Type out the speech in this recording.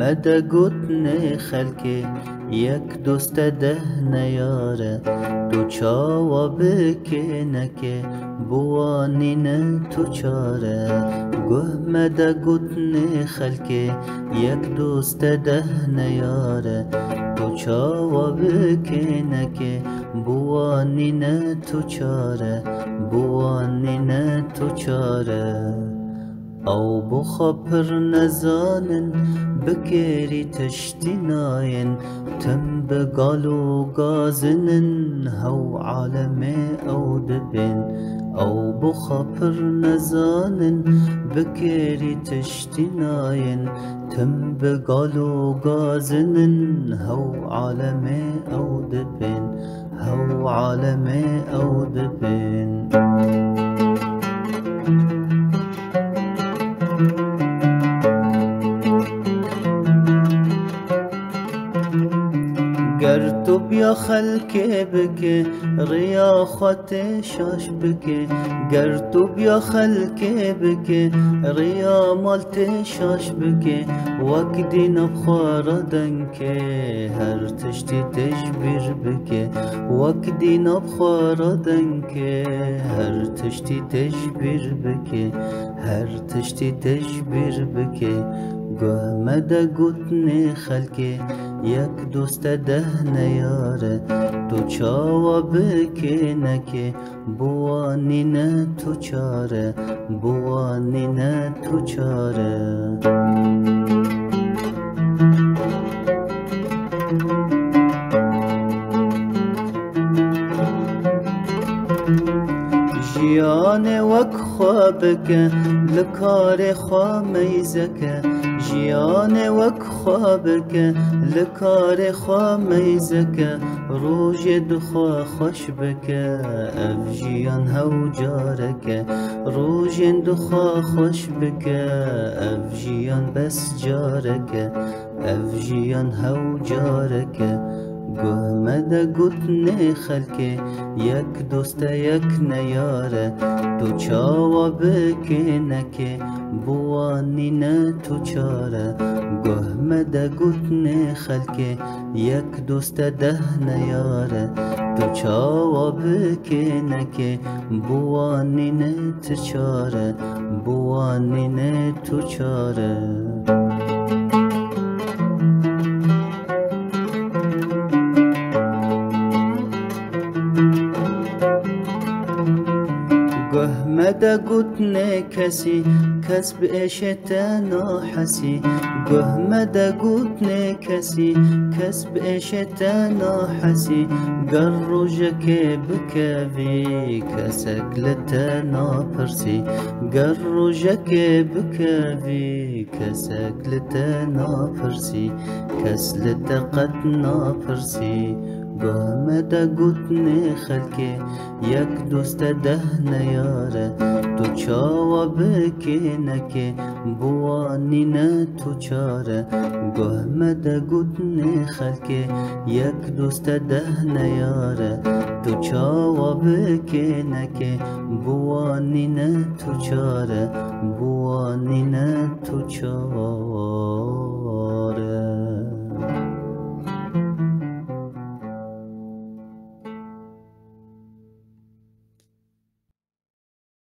مده گوتن خلکی یک دوست ده نیاره دو چاوا بکنه که بوانی نه تو چاره گه مده گوتن خلکی یک دوست ده نیاره دو چاوا بکنه که بوانی نه تو چاره بوانی نه تو چاره او بخا پر نزانن بکری تشتی ناین تم بگالو گازنن هو عالم او دبن او بخا پر نزانن بکری تشتی ناین تم بگالو گازنن هو عالم او دبن هو عالم او دبن گر تو بیا خلکه بکه ریا خط شاش بکه گر تو بیا خلکه بکه ریا مالت شاش بکه وک دین بخارا دنکه هر تشتی تجبیر بکه وک دین بخارا دنکه هر تشتی تجبیر بکه هر تشتی تجبیر بکه گه مده گوتن خلکی یک دوست ده نیاره تو چاوا بکنه که بوانی نه تو چاره بوانی نه تو چاره جیان وک خوابکه لکار خواه میزکه جیان وک خوابکه لکار خواه میزکه روژ دخوا خوش بکه اف جیان هو جارکه روژ دخوا خوش بکه اف جیان بس جارکه اف جیان هو جارکه گه مده گوتن خلکی یک دوست یک نیاره تو چاوا بکنه که بوانی نه تو چاره گه مده گوتن خلکی یک دوست ده نیاره تو چاوا بکنه که بوانی نه تو چاره بوانی نه تو چاره گه مده گوتن کسی کس به عشت ناحسی گه مده گوتن کسی کس به عشت ناحسی گر روژه که بکوی کسک لت ناپرسی گر روژه که بکوی کسک لت ناپرسی کس لت قد ناپرسی گه مده گوتن خلکی یک دوست ده نیاره تو چاوا بکنه که بوانی نه تو چاره گه مده گوتن خلکی یک دوست ده نیاره تو چاوا بکنه که بوانی نه تو چاره بوانی نه تو چاره